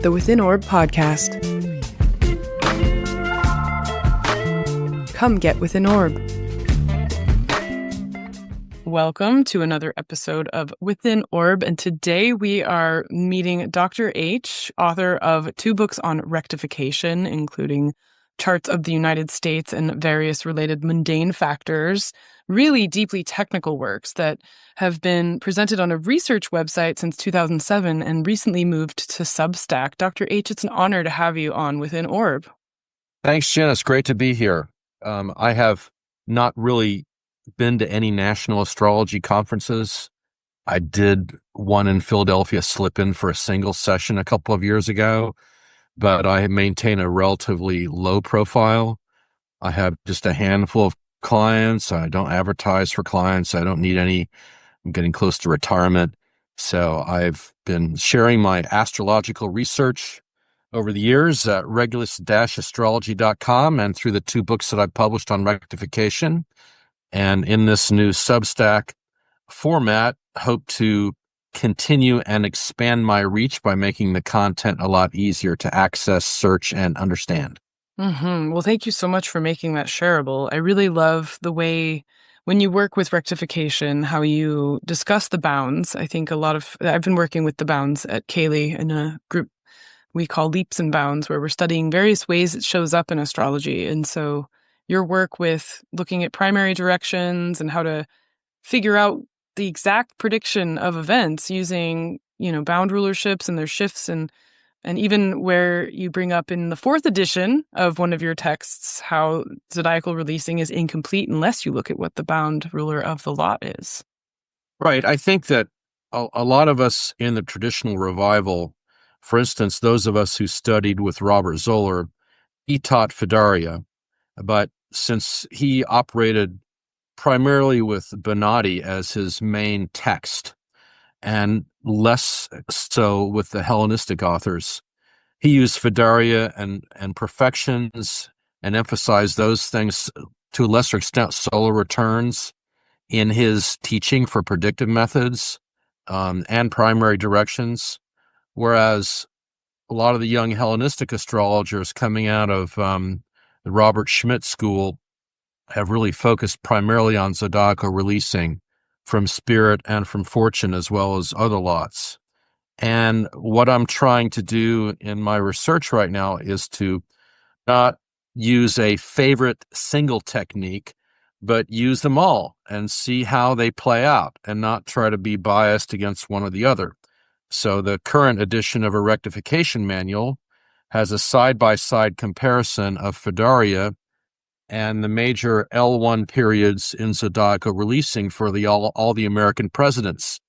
the Within Orb podcast. Come get Within Orb. Welcome to another episode of Within Orb, and today we are meeting Dr. H, author of 2 books on rectification, including Charts of the United States and various related mundane factors, really deeply technical works that have been presented on a research website since 2007 and recently moved to Substack. Dr. H, it's an honor to have you on Within Orb. Thanks, Jen. It's great to be here. I have not really been to any national astrology conferences. I did one in Philadelphia, slip in for a single session a couple of years ago, but I maintain a relatively low profile. I have just a handful of clients. I don't advertise for clients. I don't need any. I'm getting close to retirement. So I've been sharing my astrological research over the years at regulus-astrology.com and through the 2 books that I've published on rectification. And in this new Substack format, hope to continue and expand my reach by making the content a lot easier to access, search, and understand. Well, thank you so much for making that shareable. I really love the way when you work with rectification, how you discuss the bounds. I think I've been working with the bounds at CAELi in a group we call Leaps and Bounds, where we're studying various ways it shows up in astrology. And so your work with looking at primary directions and how to figure out the exact prediction of events using, bound rulerships and their shifts and even where you bring up in the 4th edition of one of your texts how zodiacal releasing is incomplete unless you look at what the bound ruler of the lot is. Right. I think that a lot of us in the traditional revival, for instance, those of us who studied with Robert Zoller, he taught Fidaria, but since he operated primarily with Bonatti as his main text and less so with the Hellenistic authors, he used Fidaria and perfections and emphasized those things to a lesser extent, solar returns in his teaching for predictive methods and primary directions, whereas a lot of the young Hellenistic astrologers coming out of the Robert Schmidt school have really focused primarily on zodiacal releasing from spirit and from fortune as well as other lots. And what I'm trying to do in my research right now is to not use a favorite single technique, but use them all and see how they play out and not try to be biased against one or the other. So the current edition of a rectification manual has a side-by-side comparison of Fidaria and the major L1 periods in zodiacal releasing for all the American presidents.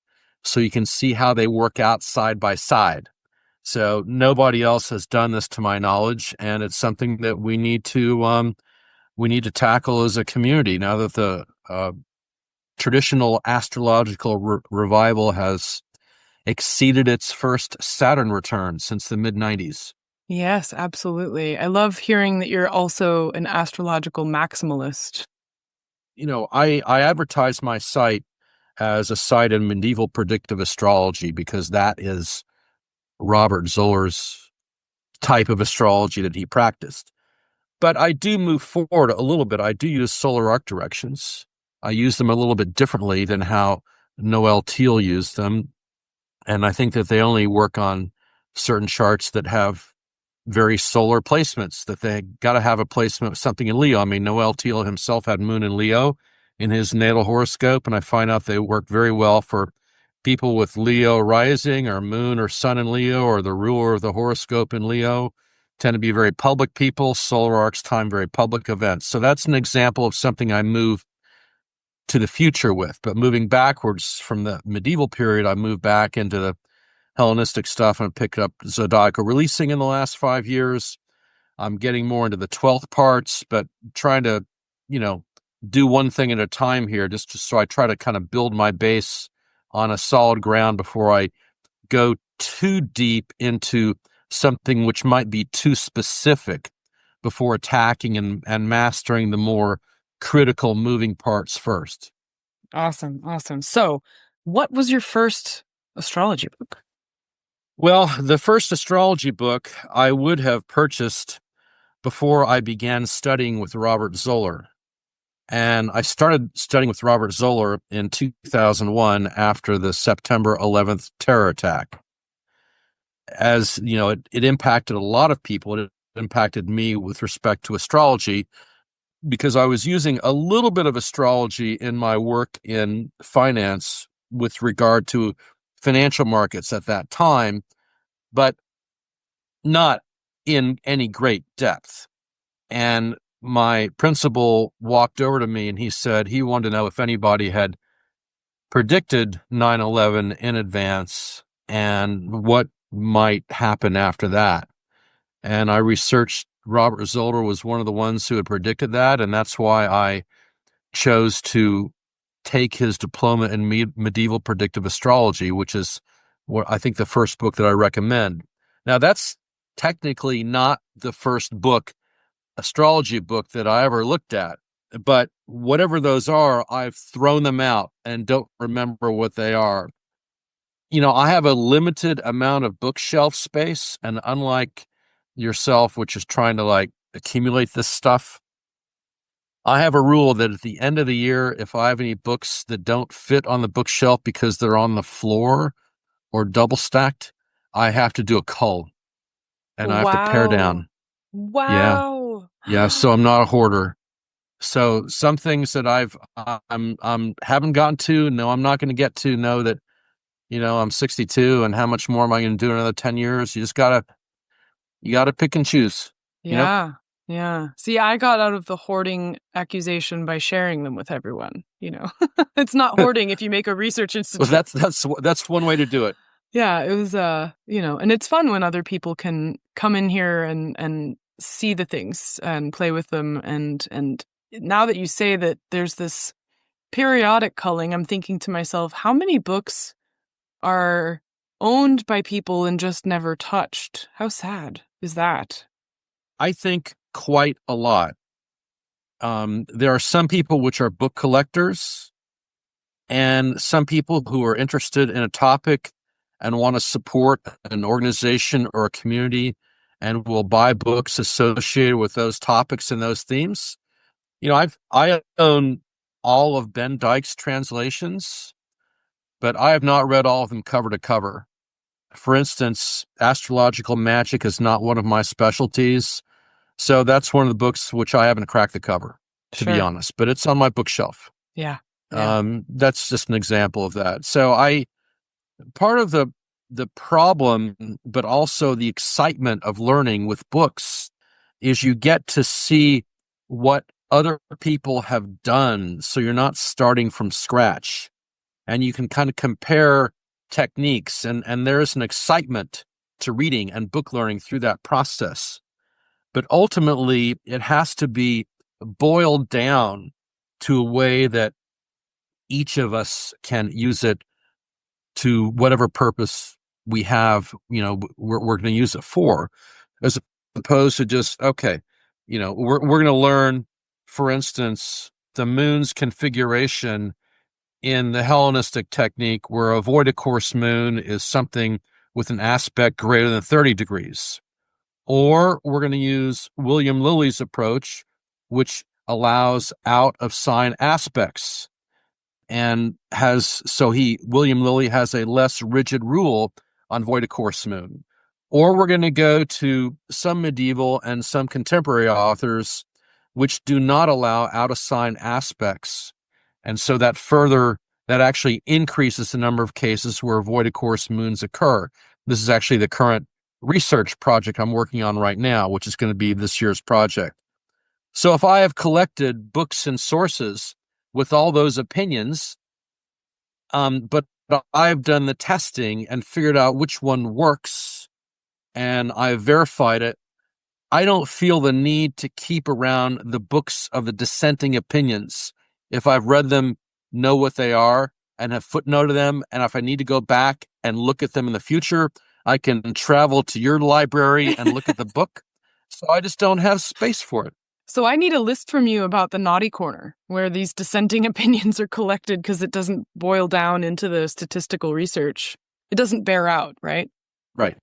So you can see how they work out side by side. So nobody else has done this to my knowledge, and it's something that we need to tackle as a community now that the traditional astrological revival has exceeded its first Saturn return since the mid-90s. Yes, absolutely. I love hearing that you're also an astrological maximalist. I advertise my site as a site in Medieval Predictive Astrology because that is Robert Zoller's type of astrology that he practiced. But I do move forward a little bit. I do use solar arc directions. I use them a little bit differently than how Noel Teal used them. And I think that they only work on certain charts that have very solar placements, that they got to have a placement of something in Leo. I mean, Noel Teal himself had moon in Leo in his natal horoscope, and I find out they work very well for people with Leo rising or moon or sun in Leo or the ruler of the horoscope in Leo. Tend to be very public people. Solar arcs time very public events. So that's an example of something I move to the future with. But moving backwards from the medieval period, I move back into the Hellenistic stuff and picked up zodiacal releasing in the last 5 years. I'm getting more into the 12th parts, but trying to, do one thing at a time here, just so I try to kind of build my base on a solid ground before I go too deep into something which might be too specific before attacking and mastering the more critical moving parts first. Awesome. So what was your first astrology book? Well, the first astrology book I would have purchased before I began studying with Robert Zoller. And I started studying with Robert Zoller in 2001 after the September 11th terror attack. As you know, it impacted a lot of people. It impacted me with respect to astrology because I was using a little bit of astrology in my work in finance with regard to financial markets at that time, but not in any great depth. And my principal walked over to me and he said he wanted to know if anybody had predicted 9/11 in advance and what might happen after that. And I researched Robert Zoller was one of the ones who had predicted that, and that's why I chose to take his diploma in medieval predictive astrology, which is what I think the first book that I recommend. Now, that's technically not the first astrology book that I ever looked at, but whatever those are, I've thrown them out and don't remember what they are. I have a limited amount of bookshelf space, and unlike yourself, which is trying to like accumulate this stuff, I have a rule that at the end of the year, if I have any books that don't fit on the bookshelf because they're on the floor or double stacked, I have to do a cull and I have to pare Wow. down. Yeah. Wow. Yeah. So I'm not a hoarder. So some things that I'm haven't gotten to, no, I'm not going to get to, know that, I'm 62 and how much more am I going to do in another 10 years? You gotta pick and choose, you know? Yeah. Yeah. See, I got out of the hoarding accusation by sharing them with everyone, It's not hoarding if you make a research Well, institute. that's one way to do it. Yeah, it was and it's fun when other people can come in here and see the things and play with them and now that you say that there's this periodic culling, I'm thinking to myself, how many books are owned by people and just never touched? How sad is that? I think quite a lot. There are some people which are book collectors and some people who are interested in a topic and want to support an organization or a community and will buy books associated with those topics and those themes. I own all of Ben Dykes' translations, but I have not read all of them cover to cover. For instance, astrological magic is not one of my specialties, so that's one of the books which I haven't cracked the cover, to be Sure. honest, but it's on my bookshelf. Yeah. Yeah. That's just an example of that. So part of the problem, but also the excitement of learning with books is you get to see what other people have done. So you're not starting from scratch and you can kind of compare techniques and there's an excitement to reading and book learning through that process. But ultimately it has to be boiled down to a way that each of us can use it to whatever purpose we have, we're going to use it for, as opposed to just, okay, we're going to learn, for instance, the moon's configuration in the Hellenistic technique, where a void of course moon is something with an aspect greater than 30 degrees. Or we're going to use William Lilly's approach, which allows out of sign aspects and William Lilly has a less rigid rule on void of course moon. Or we're going to go to some medieval and some contemporary authors which do not allow out of sign aspects. And so that actually increases the number of cases where void of course moons occur. This is actually the current research project I'm working on right now, which is going to be this year's project. So if I have collected books and sources with all those opinions, but I've done the testing and figured out which one works and I've verified it, I don't feel the need to keep around the books of the dissenting opinions. If I've read them, know what they are, and have footnoted them, and if I need to go back and look at them in the future, I can travel to your library and look at the book. So I just don't have space for it. So I need a list from you about the naughty corner, where these dissenting opinions are collected because it doesn't boil down into the statistical research. It doesn't bear out, right? Right.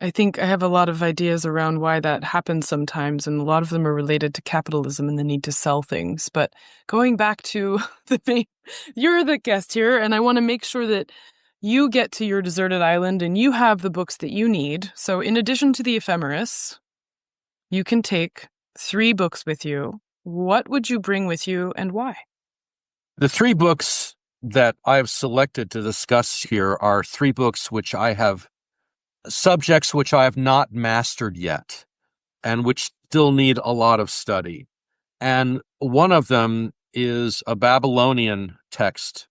I think I have a lot of ideas around why that happens sometimes, and a lot of them are related to capitalism and the need to sell things. But going back to the main, you're the guest here, and I want to make sure that you get to your deserted island and you have the books that you need. So in addition to the ephemeris, you can take 3 books with you. What would you bring with you and why? The 3 books that I've selected to discuss here are 3 books subjects which I have not mastered yet and which still need a lot of study. And one of them is a Babylonian text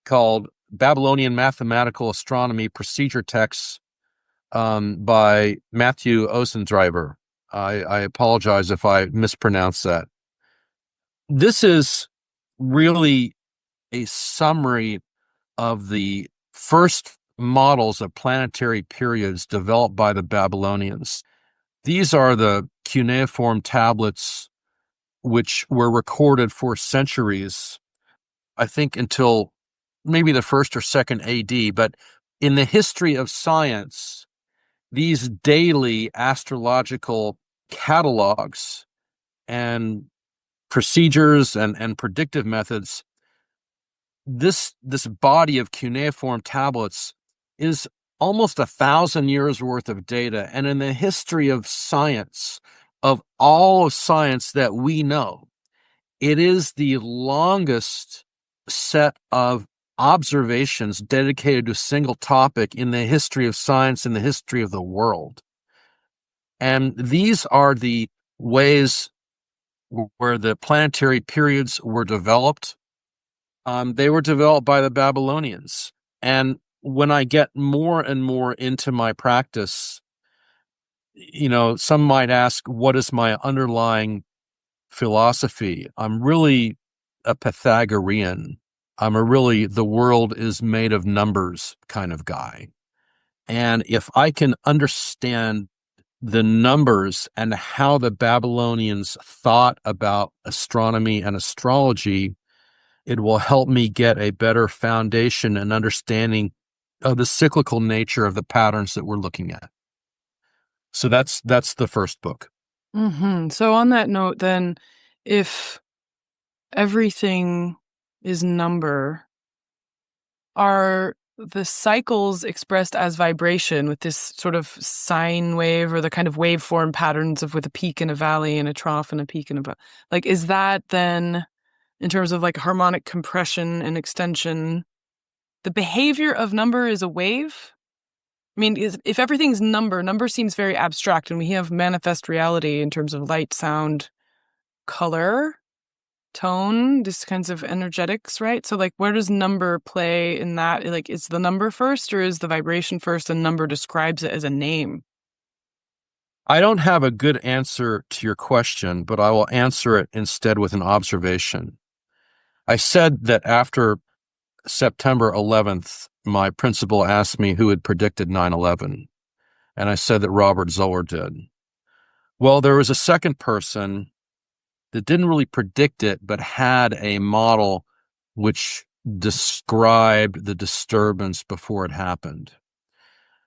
called Babylonian Mathematical Astronomy Procedure Texts by Mathieu Ossendrijver. I apologize if I mispronounce that. This is really a summary of the first models of planetary periods developed by the Babylonians. These are the cuneiform tablets which were recorded for centuries, I think until maybe the 1st or 2nd AD. But in the history of science, these daily astrological catalogs and procedures and predictive methods, this body of cuneiform tablets is almost 1,000 years worth of data. And in the history of science, of all of science that we know, it is the longest set of observations dedicated to a single topic in the history of science, in the history of the world. And these are the ways where the planetary periods were developed. They were developed by the Babylonians. And when I get more and more into my practice, some might ask, what is my underlying philosophy? I'm really a Pythagorean. I'm the world is made of numbers kind of guy. And if I can understand the numbers and how the Babylonians thought about astronomy and astrology, it will help me get a better foundation and understanding of the cyclical nature of the patterns that we're looking at. So that's the first book. Mm-hmm. So on that note, then, if everything is number, are the cycles expressed as vibration with this sort of sine wave, or the kind of waveform patterns with a peak and a valley and a trough and a peak and a valley? Like, is that then, in terms of like harmonic compression and extension, the behavior of number is a wave? I mean, if everything's number seems very abstract, and we have manifest reality in terms of light, sound, color, tone, these kinds of energetics, right? So like, where does number play in that? Like, is the number first, or is the vibration first and number describes it as a name? I don't have a good answer to your question, but I will answer it instead with an observation. I said that after September 11th, my principal asked me who had predicted 9/11, and I said that Robert Zoller did. Well, there was a second person that didn't really predict it, but had a model which described the disturbance before it happened.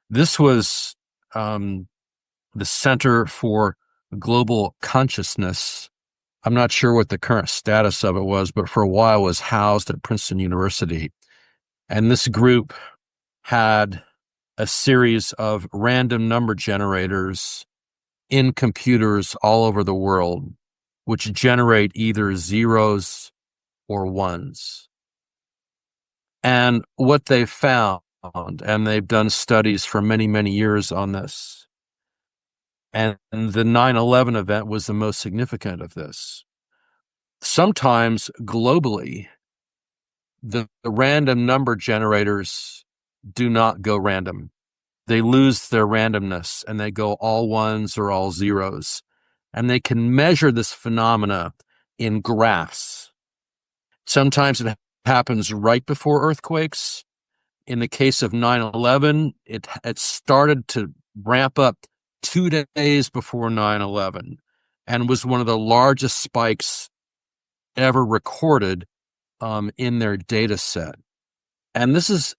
This was the Center for Global Consciousness. I'm not sure what the current status of it was, but for a while was housed at Princeton University. And this group had a series of random number generators in computers all over the world, which generate either zeros or ones. And what they found, and they've done studies for many, many years on this, and the 9/11 event was the most significant of this. Sometimes globally, the random number generators do not go random. They lose their randomness and they go all ones or all zeros. And they can measure this phenomena in graphs. Sometimes it happens right before earthquakes. In the case of 9/11, it started to ramp up 2 days before 9/11 and was one of the largest spikes ever recorded in their data set. And this is,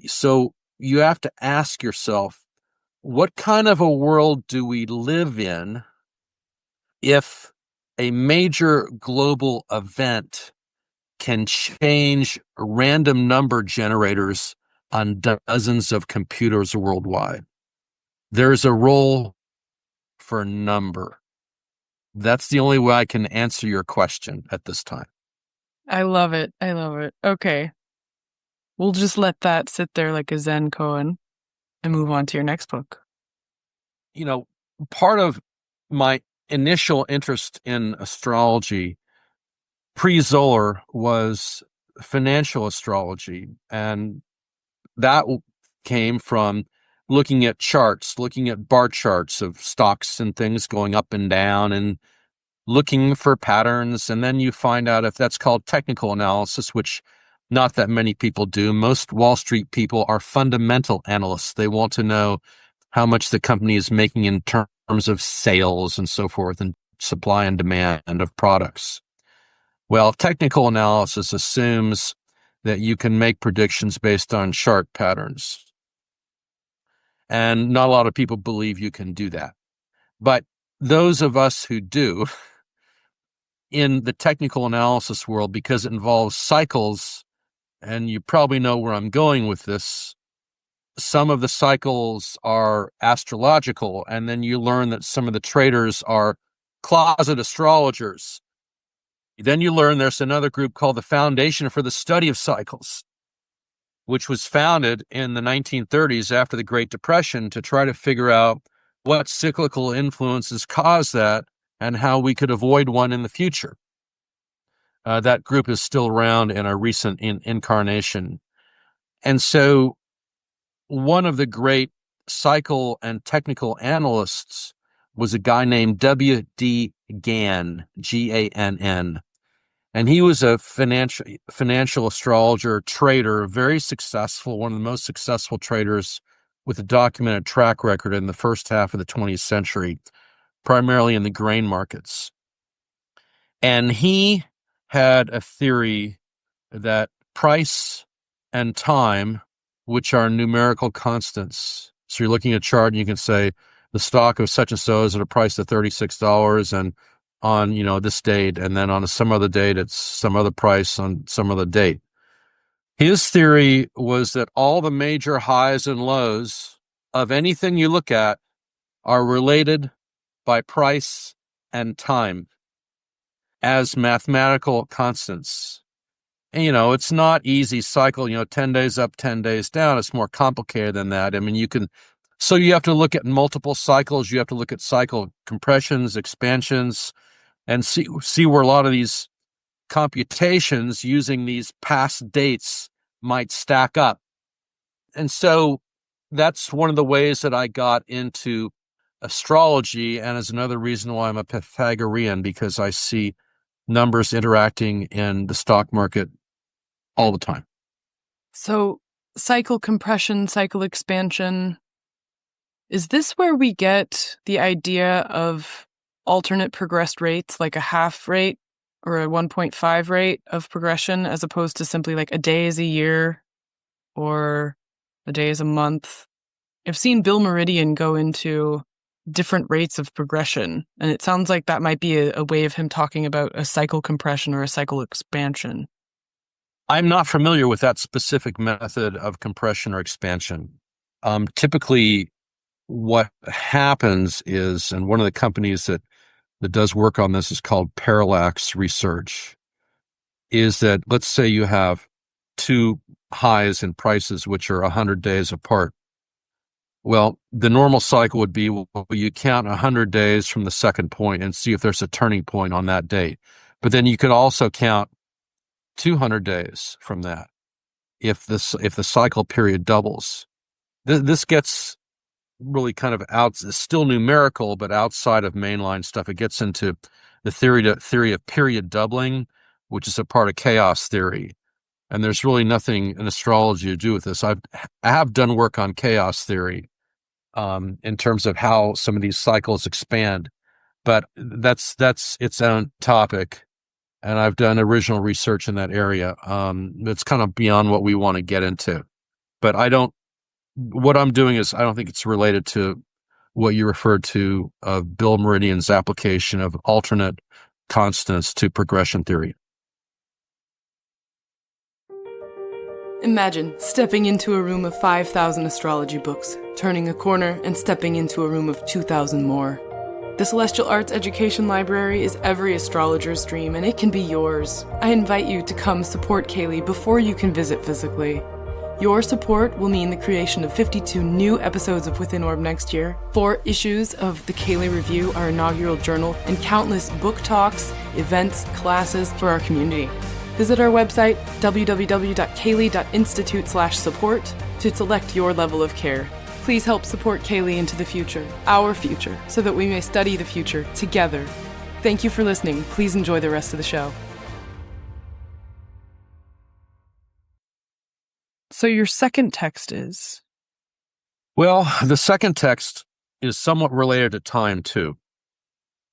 so you have to ask yourself, what kind of a world do we live in if a major global event can change random number generators on dozens of computers worldwide? There's a role for number. That's the only way I can answer your question at this time. I love it. I love it. Okay. We'll just let that sit there like a Zen koan and move on to your next book. You know, part of my initial interest in astrology pre-Zoller was financial astrology, and that came from looking at charts, looking at bar charts of stocks and things going up and down and looking for patterns. And then you find out if that's called technical analysis, which not that many people do. Most Wall Street people are fundamental analysts. They want to know how much the company is making in terms of sales and so forth, and supply and demand of products. Well, technical analysis assumes that you can make predictions based on chart patterns. And not a lot of people believe you can do that. But those of us who do, in the technical analysis world, because it involves cycles, and you probably know where I'm going with this, some of the cycles are astrological, and then you learn that some of the traders are closet astrologers. Then you learn there's another group called the Foundation for the Study of Cycles, which was founded in the 1930s after the Great Depression to try to figure out what cyclical influences cause that and how we could avoid one in the future. That group is still around in a recent incarnation. And so one of the great cycle and technical analysts was a guy named W.D. Gann, Gann. And he was a financial astrologer, trader, very successful, one of the most successful traders with a documented track record in the first half of the 20th century, primarily in the grain markets. And he had a theory that price and time, which are numerical constants. So you're looking at a chart and you can say the stock of such and so is at a price of $36 and on, this date, and then on some other date, it's some other price on some other date. His theory was that all the major highs and lows of anything you look at are related by price and time as mathematical constants. And, it's not easy cycle, 10 days up, 10 days down. It's more complicated than that. I mean, so you have to look at multiple cycles. You have to look at cycle compressions, expansions, and see where a lot of these computations using these past dates might stack up. And so that's one of the ways that I got into astrology, and is another reason why I'm a Pythagorean, because I see numbers interacting in the stock market all the time. So cycle compression, cycle expansion, is this where we get the idea of alternate progressed rates, like a half rate or a 1.5 rate of progression, as opposed to simply like a day is a year or a day is a month? I've seen Bill Meridian go into different rates of progression, and it sounds like that might be a way of him talking about a cycle compression or a cycle expansion. I'm not familiar with that specific method of compression or expansion. Typically, what happens is, and one of the companies that does work on this is called Parallax Research, is that let's say you have two highs in prices which are 100 days apart. Well, the normal cycle would be, you count 100 days from the second point and see if there's a turning point on that date. But then you could also count 200 days from that if the cycle period doubles. This gets really kind of it's still numerical, but outside of mainline stuff. It gets into the theory of period doubling, which is a part of chaos theory. And there's really nothing in astrology to do with this. I have done work on chaos theory in terms of how some of these cycles expand, but that's its own topic. And I've done original research in that area. It's kind of beyond what we want to get into. But I don't what I'm doing is, I don't think it's related to what you referred to of Bill Meridian's application of alternate constants to progression theory. Imagine stepping into a room of 5,000 astrology books, turning a corner and stepping into a room of 2,000 more. The Celestial Arts Education Library is every astrologer's dream, and it can be yours. I invite you to come support CAELi before you can visit physically. Your support will mean the creation of 52 new episodes of Within Orb next year, 4 issues of the CAELi Review, our inaugural journal, and countless book talks, events, classes for our community. Visit our website, www.caeli.institute/support, to select your level of care. Please help support CAELi into the future, our future, so that we may study the future together. Thank you for listening. Please enjoy the rest of the show. So your second text is? Well, the second text is somewhat related to time, too.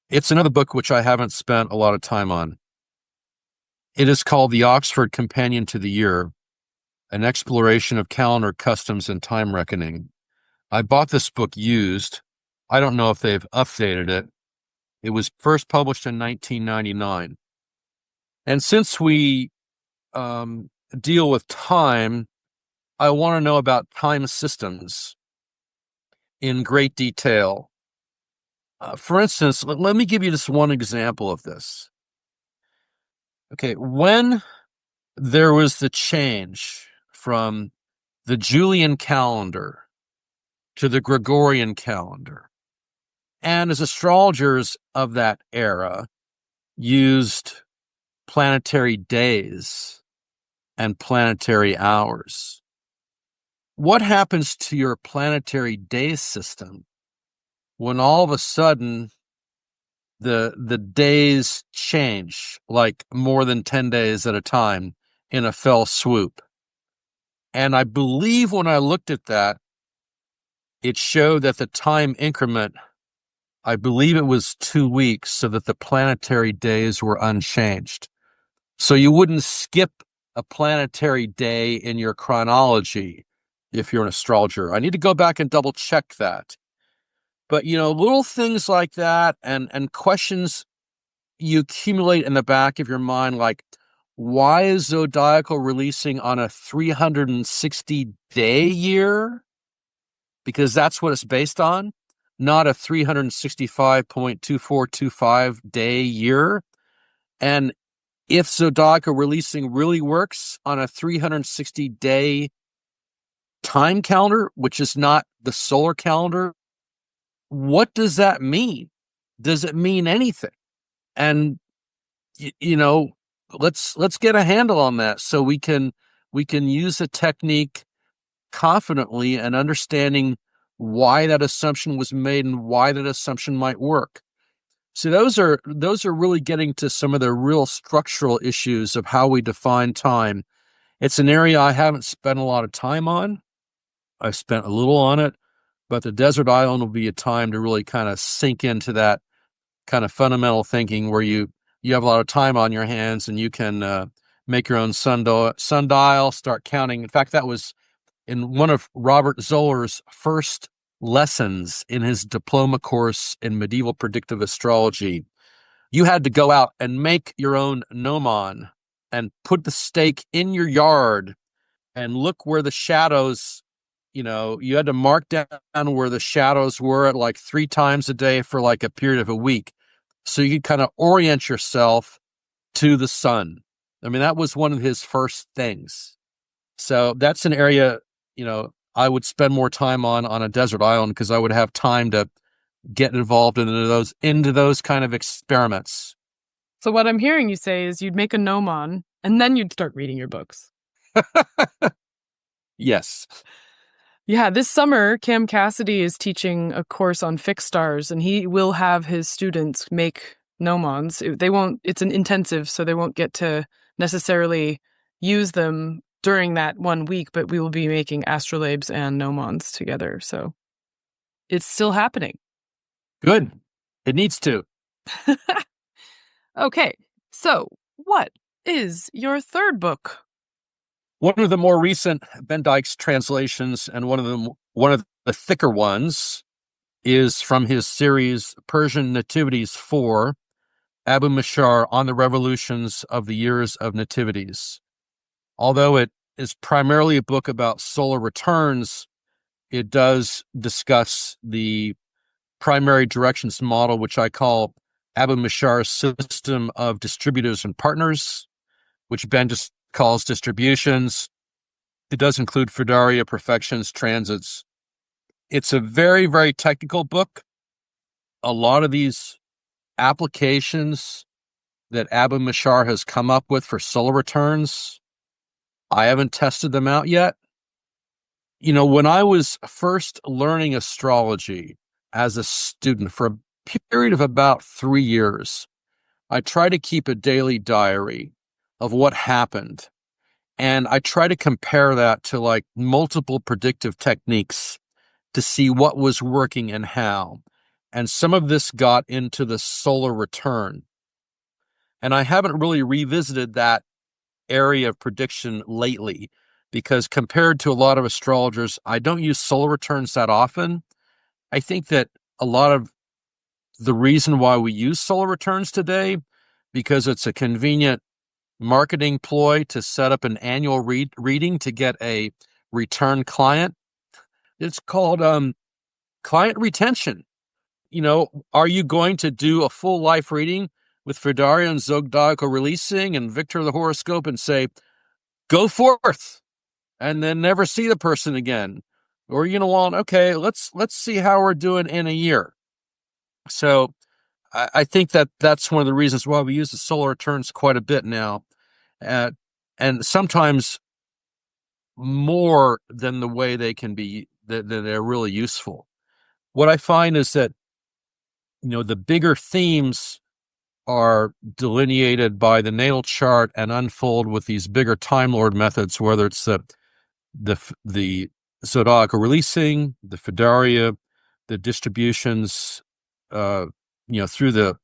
It's another book which I haven't spent a lot of time on. It is called The Oxford Companion to the Year, an exploration of calendar customs and time reckoning. I bought this book used. I don't know if they've updated it. It was first published in 1999. And since we deal with time, I want to know about time systems in great detail. For instance, let me give you just one example of this. Okay, when there was the change from the Julian calendar to the Gregorian calendar, and as astrologers of that era used planetary days and planetary hours, what happens to your planetary day system when all of a sudden the days change, like more than 10 days at a time in a fell swoop? And I believe when I looked at that, it showed that the time increment, I believe it was 2 weeks, so that the planetary days were unchanged. So you wouldn't skip a planetary day in your chronology if you're an astrologer. I need to go back and double check that. But, little things like that and questions you accumulate in the back of your mind, like, why is zodiacal releasing on a 360-day year? Because that's what it's based on, not a 365.2425 day year. And if zodiacal releasing really works on a 360-day time calendar, which is not the solar calendar, what does that mean? Does it mean anything? And let's get a handle on that so we can use the technique confidently and understanding why that assumption was made and why that assumption might work. So those are really getting to some of the real structural issues of how we define time. It's an area I haven't spent a lot of time on. I've spent a little on it, but the desert island will be a time to really kind of sink into that kind of fundamental thinking where you have a lot of time on your hands and you can make your own sundial, start counting. In fact, that was in one of Robert Zoller's first lessons in his diploma course in Medieval Predictive Astrology. You had to go out and make your own gnomon and put the stake in your yard and look where the shadows, you had to mark down where the shadows were at like 3 times a day for like a period of a week. So you could kind of orient yourself to the sun. I mean, that was one of his first things. So that's an area, I would spend more time on a desert island because I would have time to get involved into those kind of experiments. So what I'm hearing you say is you'd make a gnomon and then you'd start reading your books. Yes. Yeah, this summer, Cam Cassidy is teaching a course on fixed stars, and he will have his students make gnomons. It's an intensive, so they won't get to necessarily use them during that 1 week, but we will be making astrolabes and gnomons together. So it's still happening. Good. It needs to. Okay, so what is your third book? One of the more recent Ben Dykes translations, and one of the thicker ones, is from his series Persian Nativities 4, Abu Mashar on the Revolutions of the Years of Nativities. Although it is primarily a book about solar returns, it does discuss the primary directions model, which I call Abu Mashar's system of distributors and partners, which Ben just calls distributions. It does include Fidaria, perfections, transits. It's a very, very technical book. A lot of these applications that Abu Mashar has come up with for solar returns, I haven't tested them out yet. You know, when I was first learning astrology as a student for a period of about 3 years, I tried to keep a daily diary of what happened. And I try to compare that to like multiple predictive techniques to see what was working and how. And some of this got into the solar return. And I haven't really revisited that area of prediction lately because compared to a lot of astrologers, I don't use solar returns that often. I think that a lot of the reason why we use solar returns today, because it's a convenient marketing ploy to set up an annual reading to get a return client. It's called client retention. You know, are you going to do a full life reading with Fidaria and Zodiacal releasing and Victor the horoscope and say, go forth, and then never see the person again? Or you know, okay, let's see how we're doing in a year. So I think that that's one of the reasons why we use the solar returns quite a bit now, and sometimes more than the way they can be, that they're really useful. What I find is that, you know, the bigger themes are delineated by the natal chart and unfold with these bigger Time Lord methods, whether it's the zodiacal releasing, the Fidaria, the distributions, through the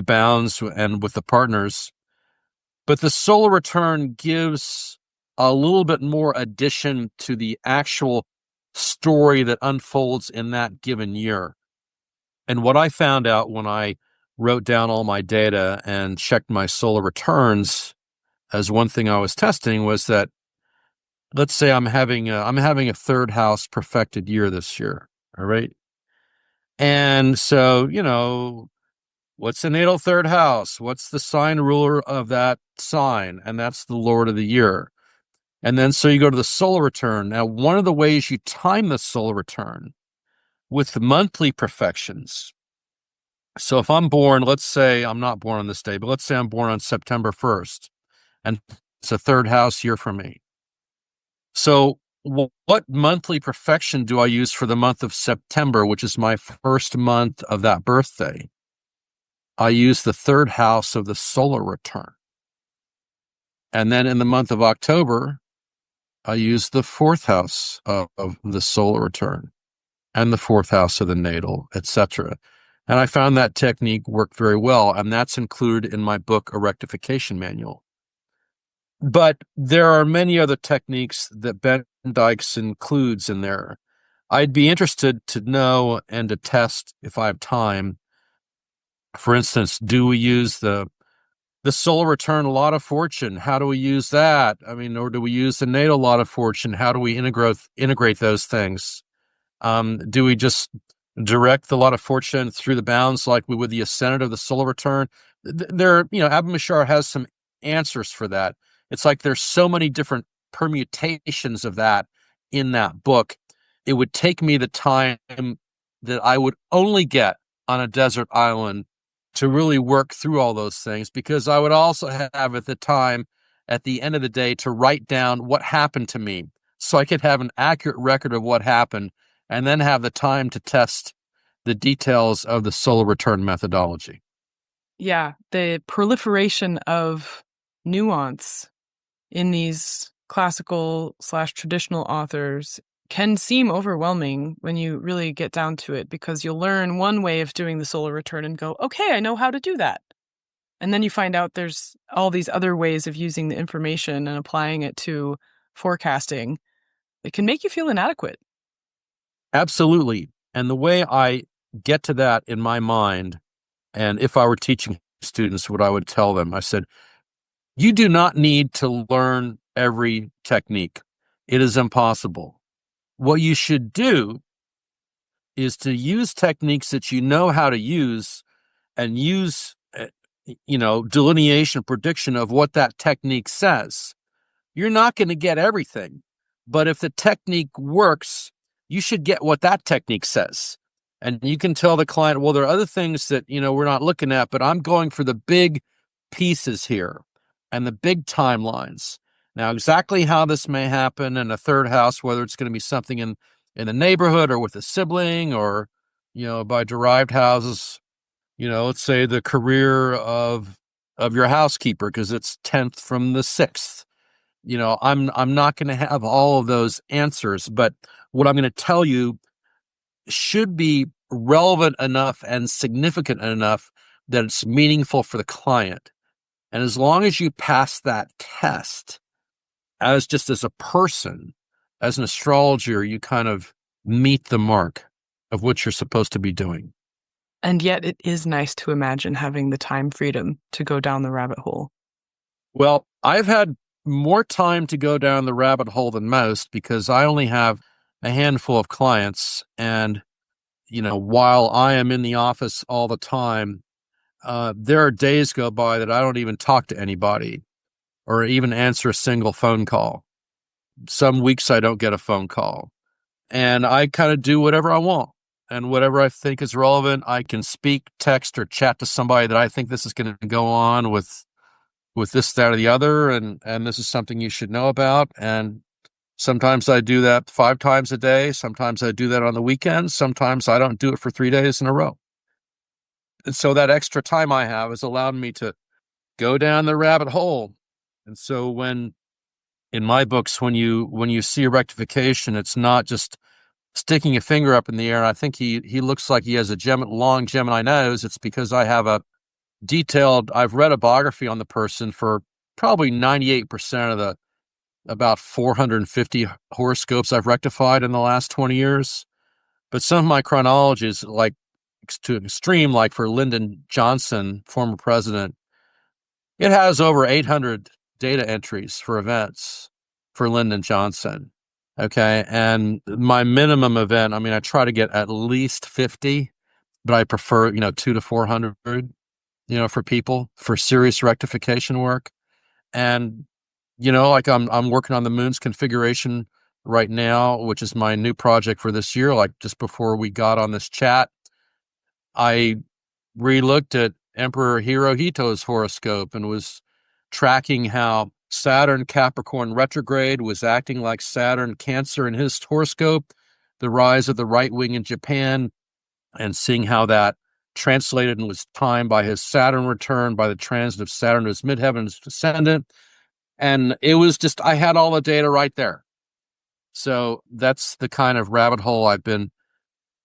bounds and with the partners. But the solar return gives a little bit more addition to the actual story that unfolds in that given year. And what I found out when I wrote down all my data and checked my solar returns as one thing I was testing was that, let's say I'm having a third house perfected year this year. All right. And so, you know, what's the natal third house? What's the sign ruler of that sign? And that's the Lord of the year. And then so you go to the solar return. Now, one of the ways you time the solar return with the monthly perfections. So if I'm born, let's say I'm not born on this day, but let's say I'm born on September 1st, and it's a third house year for me. So what monthly perfection do I use for the month of September, which is my first month of that birthday? I use the third house of the solar return. And then in the month of October, I use the fourth house of the solar return and the fourth house of the natal, etc. And I found that technique worked very well, and that's included in my book, A Rectification Manual. But there are many other techniques that Ben Dykes includes in there. I'd be interested to know and to test if I have time. For instance, do we use the solar return lot of fortune? How do we use that? I mean, or do we use the natal lot of fortune? How do we integrate those things? Do we just direct the lot of fortune through the bounds like we would the ascendant of the solar return? Abu Mashar has some answers for that. It's like there's so many different permutations of that in that book. It would take me the time that I would only get on a desert island to really work through all those things, because I would also have at the time, at the end of the day, to write down what happened to me so I could have an accurate record of what happened and then have the time to test the details of the solar return methodology. Yeah, the proliferation of nuance in these classical/traditional authors can seem overwhelming when you really get down to it, because you'll learn one way of doing the solar return and go, okay, I know how to do that. And then you find out there's all these other ways of using the information and applying it to forecasting. It can make you feel inadequate. Absolutely. And the way I get to that in my mind, and if I were teaching students, what I would tell them, I said, you do not need to learn every technique. It is impossible. What you should do is to use techniques that you know how to use and use, delineation, prediction of what that technique says. You're not going to get everything, but if the technique works, you should get what that technique says. And you can tell the client, well, there are other things that, we're not looking at, but I'm going for the big pieces here and the big timelines. Now, exactly how this may happen in a third house, whether it's going to be something in the neighborhood or with a sibling or, by derived houses, let's say the career of your housekeeper, because it's 10th from the 6th. I'm not going to have all of those answers, but what I'm going to tell you should be relevant enough and significant enough that it's meaningful for the client. And as long as you pass that test, as a person, as an astrologer, you kind of meet the mark of what you're supposed to be doing. And yet it is nice to imagine having the time freedom to go down the rabbit hole. Well, I've had more time to go down the rabbit hole than most because I only have a handful of clients. And, while I am in the office all the time, there are days go by that I don't even talk to anybody or even answer a single phone call. Some weeks I don't get a phone call. And I kind of do whatever I want. And whatever I think is relevant, I can speak, text, or chat to somebody that I think this is going to go on with this, that, or the other, and this is something you should know about. And sometimes I do that 5 times a day. Sometimes I do that on the weekends. Sometimes I don't do it for 3 days in a row. And so that extra time I have has allowed me to go down the rabbit hole. And so in my books, when you see a rectification, it's not just sticking a finger up in the air. I think he looks like he has a long Gemini nose. It's because I have I've read a biography on the person for probably 98% of the about 450 horoscopes I've rectified in the last 20 years. But some of my chronologies, like to an extreme, like for Lyndon Johnson, former president, it has over 800 data entries for events for Lyndon Johnson. Okay. And my minimum event, I try to get at least 50, but I prefer, 200 to 400, for people for serious rectification work. And, like I'm working on the moon's configuration right now, which is my new project for this year. Like just before we got on this chat, I re-looked at Emperor Hirohito's horoscope and was tracking how Saturn Capricorn retrograde was acting like Saturn Cancer in his horoscope, the rise of the right wing in Japan, and seeing how that translated and was timed by his Saturn return, by the transit of Saturn to his midheaven, his descendant. And it was just, I had all the data right there. So that's the kind of rabbit hole I've been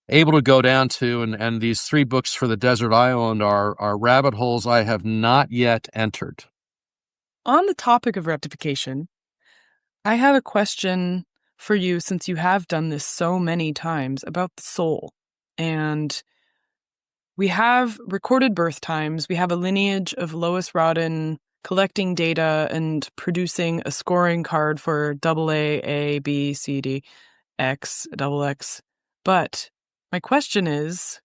able to go down to. And these 3 books for the desert island are rabbit holes I have not yet entered. On the topic of rectification, I have a question for you, since you have done this so many times, about the soul. And we have recorded birth times. We have a lineage of Lois Rodden collecting data and producing a scoring card for AA, A, B, C, D, X, double X. But my question is,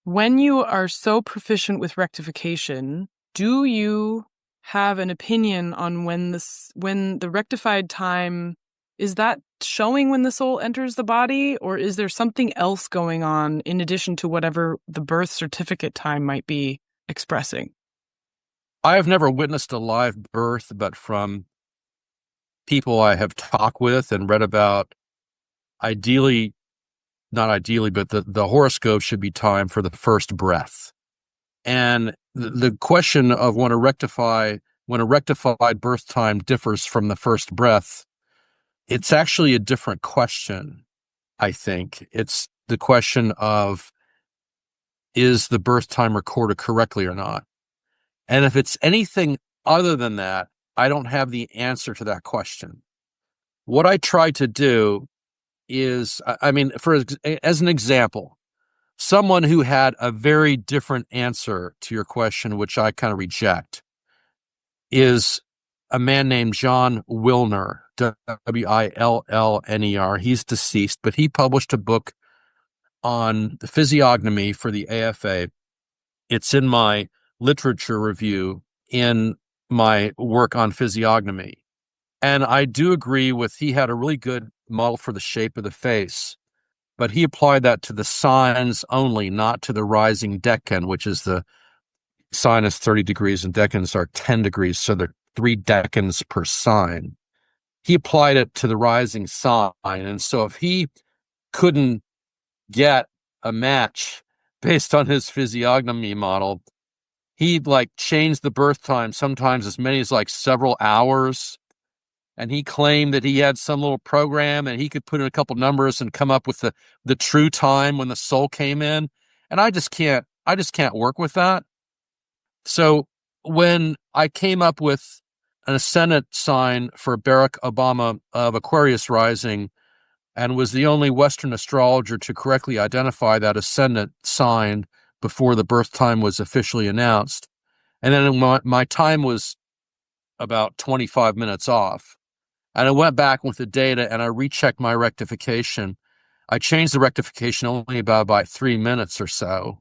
when you are so proficient with rectification, do you have an opinion on when the rectified time, is that showing when the soul enters the body, or is there something else going on in addition to whatever the birth certificate time might be expressing? I have never witnessed a live birth, but from people I have talked with and read about, not ideally, but the horoscope should be timed for the first breath. And the question of when a rectified birth time differs from the first breath, it's actually a different question, I think. It's the question of, is the birth time recorded correctly or not? And if it's anything other than that, I don't have the answer to that question. What I try to do is, as an example, someone who had a very different answer to your question, which I kind of reject, is a man named John Wilner, Willner. He's deceased, but he published a book on the physiognomy for the AFA. It's in my literature review in my work on physiognomy. And I do agree with, he had a really good model for the shape of the face, but he applied that to the signs only, not to the rising decan, which is the sign is 30 degrees and decans are 10 degrees. So they're 3 decans per sign. He applied it to the rising sign. And so if he couldn't get a match based on his physiognomy model, he'd like change the birth time, sometimes as many as like several hours. And he claimed that he had some little program and he could put in a couple numbers and come up with the true time when the soul came in. And I just can't work with that. So when I came up with an ascendant sign for Barack Obama of Aquarius rising, and was the only Western astrologer to correctly identify that ascendant sign before the birth time was officially announced. And then my time was about 25 minutes off. And I went back with the data and I rechecked my rectification. I changed the rectification only about 3 minutes or so,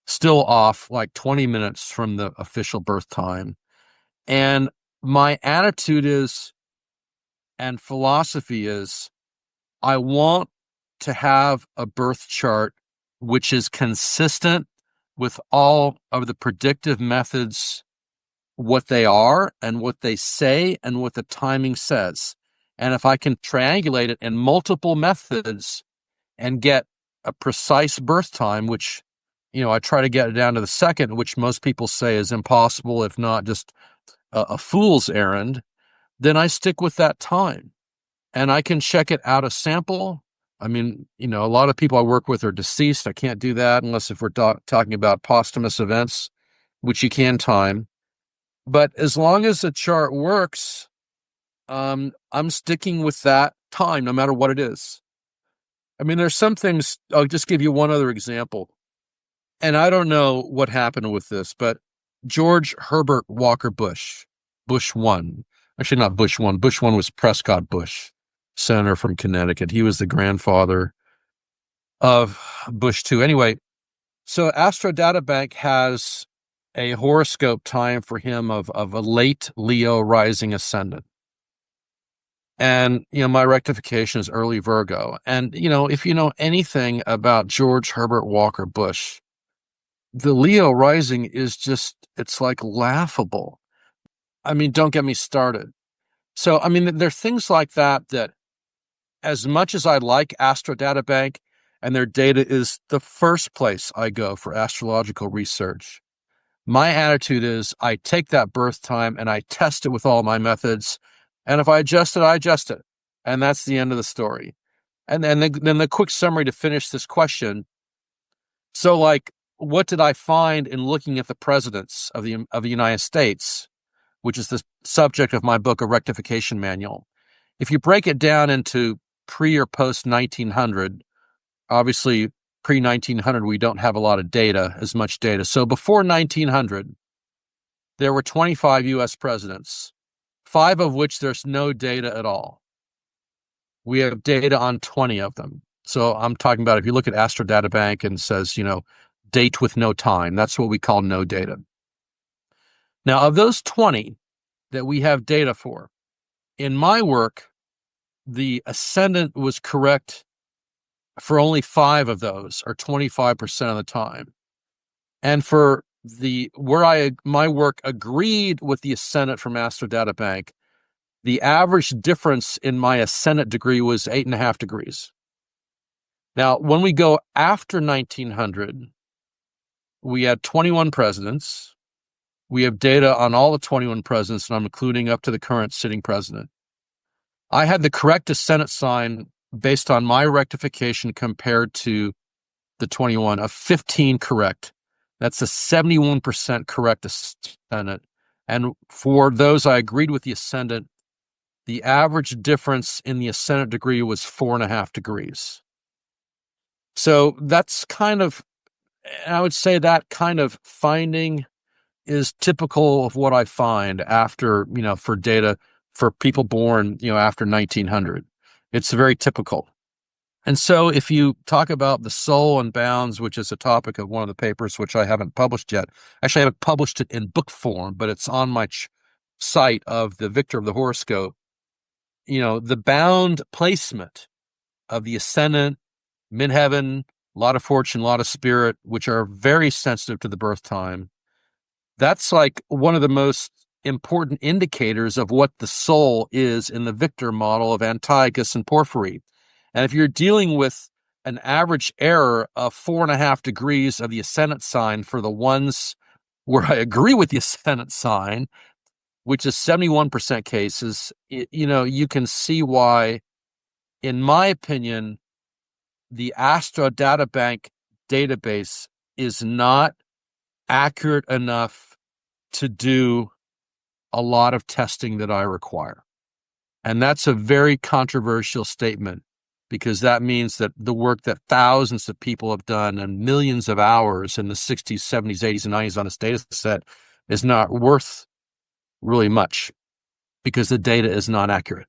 still off like 20 minutes from the official birth time. And my attitude is, and philosophy is, I want to have a birth chart which is consistent with all of the predictive methods, what they are and what they say and what the timing says. And if I can triangulate it in multiple methods and get a precise birth time, which, I try to get it down to the second, which most people say is impossible, if not just a fool's errand, then I stick with that time. And I can check it out a sample. I mean, a lot of people I work with are deceased. I can't do that unless if we're talking about posthumous events, which you can time. But as long as the chart works, I'm sticking with that time, no matter what it is. I mean, there's some things, I'll just give you one other example. And I don't know what happened with this, but George Herbert Walker Bush, Bush 1, actually not Bush 1, Bush 1 was Prescott Bush, senator from Connecticut. He was the grandfather of Bush 2. Anyway, so Astro Databank has a horoscope time for him of a late Leo rising ascendant. And, my rectification is early Virgo. And, if you know anything about George Herbert Walker Bush, the Leo rising is just, it's like laughable. I mean, don't get me started. So, I mean, there are things like that as much as I like Astro Databank, and their data is the first place I go for astrological research, my attitude is I take that birth time and I test it with all my methods. And if I adjust it, I adjust it. And that's the end of the story. And then the quick summary to finish this question. So, like, what did I find in looking at the presidents of the United States, which is the subject of my book, A Rectification Manual? If you break it down into pre or post 1900, obviously pre 1900, we don't have a lot of data, as much data. So before 1900, there were 25 U.S. presidents, 5 of which there's no data at all. We have data on 20 of them. So I'm talking about if you look at Astro Databank and says, date with no time, that's what we call no data. Now, of those 20 that we have data for, in my work, the ascendant was correct for only 5 of those, or 25% of the time. And for my work agreed with the ascendant from Astro Databank, the average difference in my ascendant degree was 8.5 degrees. Now, when we go after 1900, we had 21 presidents. We have data on all the 21 presidents, and I'm including up to the current sitting president. I had the correct ascendant sign based on my rectification compared to the 21 of 15 correct. That's a 71% correct ascendant. And for those I agreed with the ascendant, the average difference in the ascendant degree was 4.5 degrees. So that's I would say that kind of finding is typical of what I find after, for data for people born, after 1900. It's very typical. And so if you talk about the soul and bounds, which is a topic of one of the papers, which I haven't published yet, actually I haven't published it in book form, but it's on my site of the Victor of the Horoscope, the bound placement of the ascendant, midheaven, lot of fortune, lot of spirit, which are very sensitive to the birth time. That's like one of the most important indicators of what the soul is in the Victor model of Antiochus and Porphyry. And if you're dealing with an average error of 4.5 degrees of the ascendant sign for the ones where I agree with the ascendant sign, which is 71% cases, you can see why, in my opinion, the Astro Databank database is not accurate enough to do a lot of testing that I require. And that's a very controversial statement, because that means that the work that thousands of people have done and millions of hours in the 60s, 70s, 80s, and 90s on this data set is not worth really much, because the data is not accurate.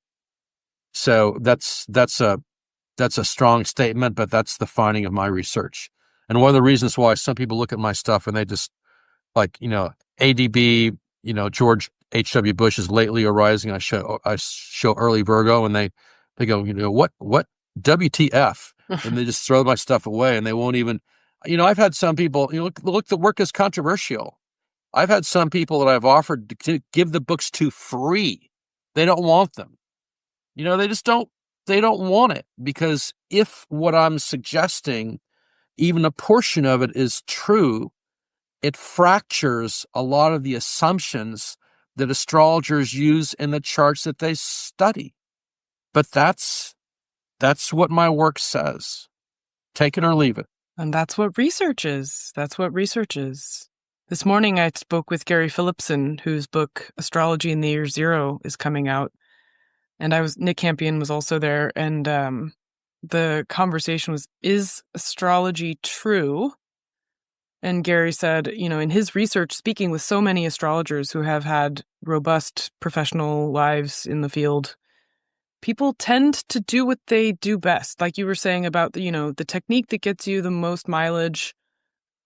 So that's a strong statement, but that's the finding of my research. And one of the reasons why some people look at my stuff and they just ADB, George H.W. Bush is lately arising. I show early Virgo, and they go, what WTF? And they just throw my stuff away, and they won't even, I've had some people, look, the work is controversial. I've had some people that I've offered to give the books to free. They don't want them. They don't want it, because if what I'm suggesting, even a portion of it is true, it fractures a lot of the assumptions that astrologers use in the charts that they study. But that's what my work says. Take it or leave it. And that's what research is. This morning I spoke with Gary Phillipson, whose book Astrology in the Year Zero is coming out. And Nick Campion was also there. And the conversation was, is astrology true? And Gary said, in his research, speaking with so many astrologers who have had robust professional lives in the field, people tend to do what they do best. Like you were saying about the technique that gets you the most mileage,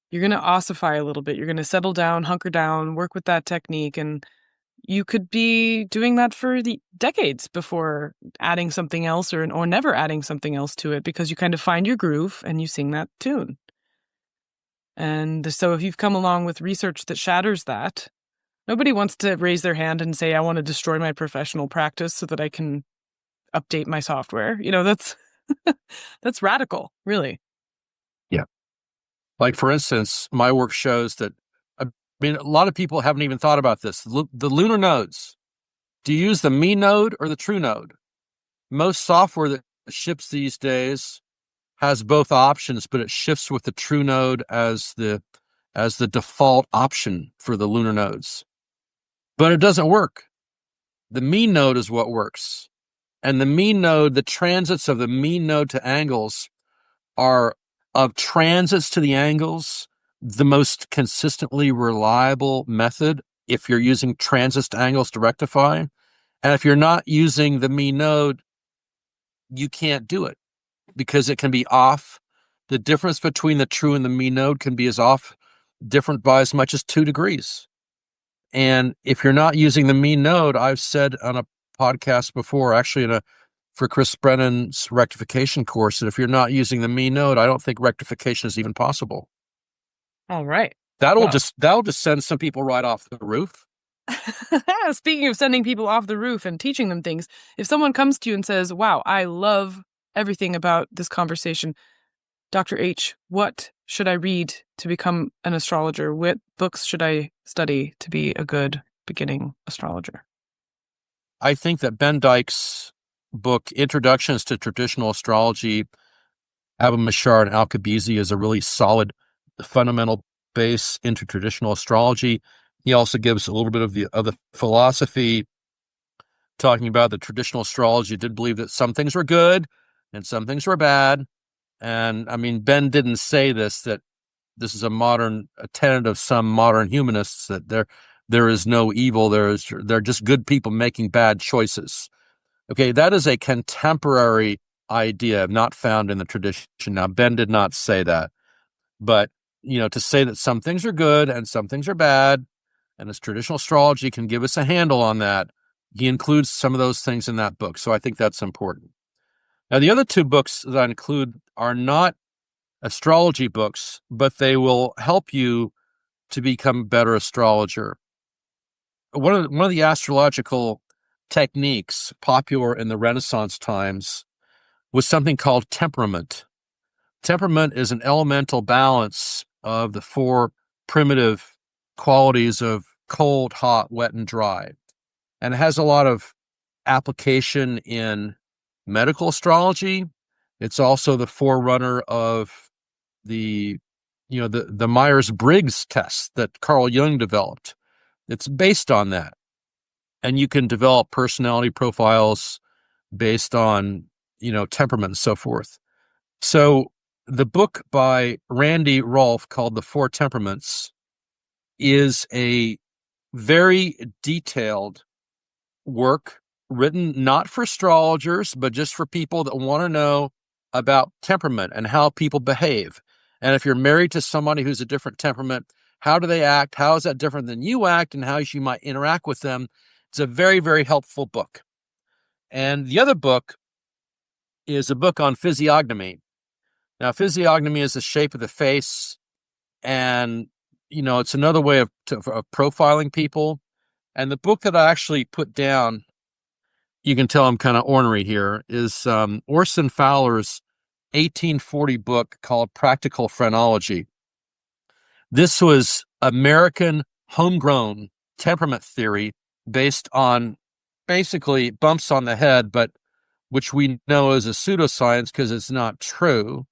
you're going to ossify a little bit. You're going to settle down, hunker down, work with that technique. And you could be doing that for the decades before adding something else or never adding something else to it, because you kind of find your groove and you sing that tune. And so if you've come along with research that shatters that, nobody wants to raise their hand and say, I want to destroy my professional practice so that I can update my software. That's radical, really. Yeah. Like, for instance, my work shows that, a lot of people haven't even thought about this. The lunar nodes. Do you use the mean node or the true node? Most software that ships these days has both options, but it shifts with the true node as the default option for the lunar nodes. But it doesn't work. The mean node is what works. And the mean node, the transits of the mean node to angles are, of transits to the angles, the most consistently reliable method if you're using transits to angles to rectify. And if you're not using the mean node, you can't do it, because it can be off. The difference between the true and the mean node can be different by as much as 2 degrees. And if you're not using the mean node, I've said on a podcast before, actually for Chris Brennan's rectification course, that if you're not using the mean node, I don't think rectification is even possible. All right. That'll just send some people right off the roof. Speaking of sending people off the roof and teaching them things, if someone comes to you and says, wow, I love everything about this conversation, Dr. H, what should I read to become an astrologer? What books should I study to be a good beginning astrologer? I think that Ben Dykes' book, Introductions to Traditional Astrology, Abu Mashar and al-Qabisi, is a really solid fundamental base into traditional astrology. He also gives a little bit of the philosophy, talking about the traditional astrology did believe that some things were good and some things were bad. And I mean, Ben didn't say this, that this is a tenet of some modern humanists, that there is no evil. They're just good people making bad choices. Okay, that is a contemporary idea not found in the tradition. Now, Ben did not say that, but to say that some things are good and some things are bad, and as traditional astrology can give us a handle on that, he includes some of those things in that book. So I think that's important. Now, the other two books that I include are not astrology books, but they will help you to become a better astrologer. One of the astrological techniques popular in the Renaissance times was something called temperament. Temperament is an elemental balance of the four primitive qualities of cold, hot, wet, and dry. And it has a lot of application in medical astrology. It's also the forerunner of the Myers-Briggs test that Carl Jung developed. It's based on that. And you can develop personality profiles based on, temperament and so forth. So the book by Randy Rolfe called The Four Temperaments is a very detailed work written not for astrologers, but just for people that want to know about temperament and how people behave. And if you're married to somebody who's a different temperament, how do they act? How is that different than you act, and how you might interact with them? It's a very, very helpful book. And the other book is a book on physiognomy. Now, physiognomy is the shape of the face, and it's another way of profiling people. And the book that I actually put down, you can tell I'm kind of ornery here, is Orson Fowler's 1840 book called Practical Phrenology. This was American homegrown temperament theory based on basically bumps on the head, but which we know is a pseudoscience because it's not true.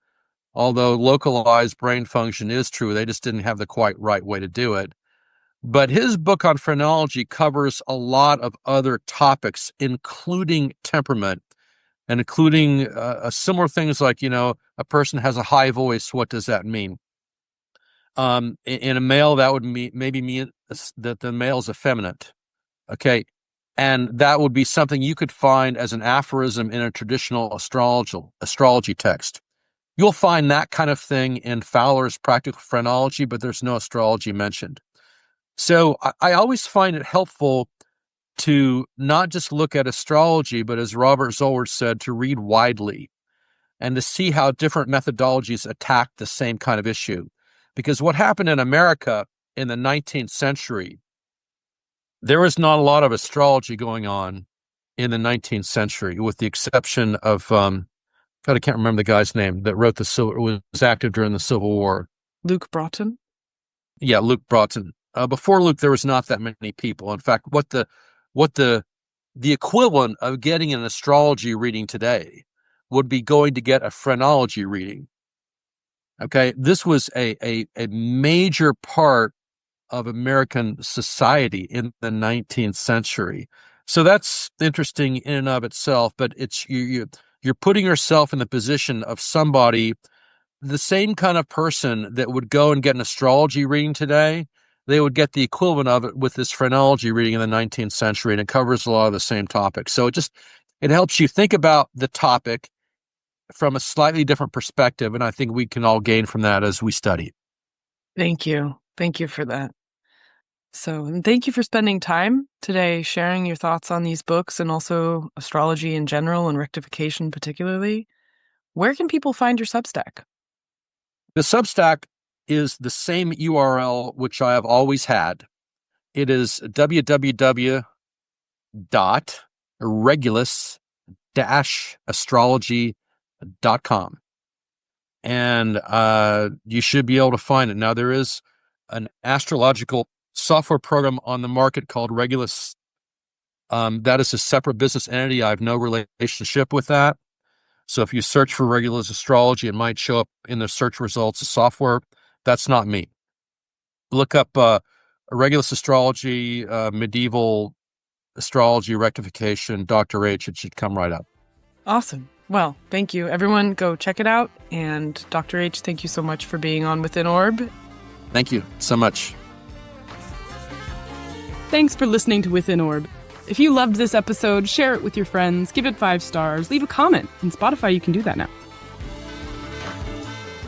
Although localized brain function is true, they just didn't have the quite right way to do it. But his book on phrenology covers a lot of other topics, including temperament, and including similar things like, a person has a high voice. What does that mean? In a male, that would maybe mean that the male is effeminate. Okay. And that would be something you could find as an aphorism in a traditional astrology text. You'll find that kind of thing in Fowler's Practical Phrenology, but there's no astrology mentioned. So I always find it helpful to not just look at astrology, but as Robert Zoller said, to read widely and to see how different methodologies attack the same kind of issue. Because what happened in America in the 19th century, there was not a lot of astrology going on in the 19th century, with the exception of, God, I can't remember the guy's name that wrote was active during the Civil War. Luke Broughton? Yeah, Luke Broughton. Before Luke, there was not that many people. In fact, what the equivalent of getting an astrology reading today would be going to get a phrenology reading. Okay, this was a major part of American society in the 19th century. So that's interesting in and of itself, but it's you're putting yourself in the position of somebody, the same kind of person that would go and get an astrology reading today. They would get the equivalent of it with this phrenology reading in the 19th century, and it covers a lot of the same topics. So it helps you think about the topic from a slightly different perspective, and I think we can all gain from that as we study. Thank you. Thank you for that. So, and thank you for spending time today sharing your thoughts on these books and also astrology in general and rectification particularly. Where can people find your Substack? The Substack is the same URL which I have always had. It is www.regulus-astrology.com. And you should be able to find it. Now, there is an astrological software program on the market called Regulus. That is a separate business entity. I have no relationship with that. So if you search for Regulus Astrology, it might show up in the search results of software. That's not me. look up Regulus Astrology, Medieval Astrology, Rectification, Dr. H. It should come right up. Awesome. Well, thank you. Everyone, go check it out. And Dr. H, thank you so much for being on Within Orb. Thank you so much. Thanks for listening to Within Orb. If you loved this episode, share it with your friends, give it 5 stars, leave a comment. In Spotify, you can do that now.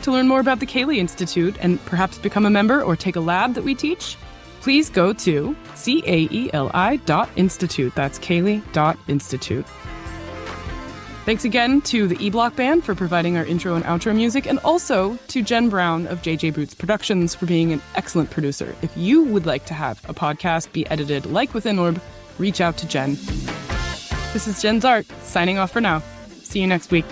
To learn more about the CAELi Institute and perhaps become a member or take a lab that we teach, please go to caeli.institute. That's caeli.institute. Thanks again to the E-Block Band for providing our intro and outro music, and also to Jen Brown of JJ Boots Productions for being an excellent producer. If you would like to have a podcast be edited like Within Orb, reach out to Jen. This is Jenn Zahrt, signing off for now. See you next week.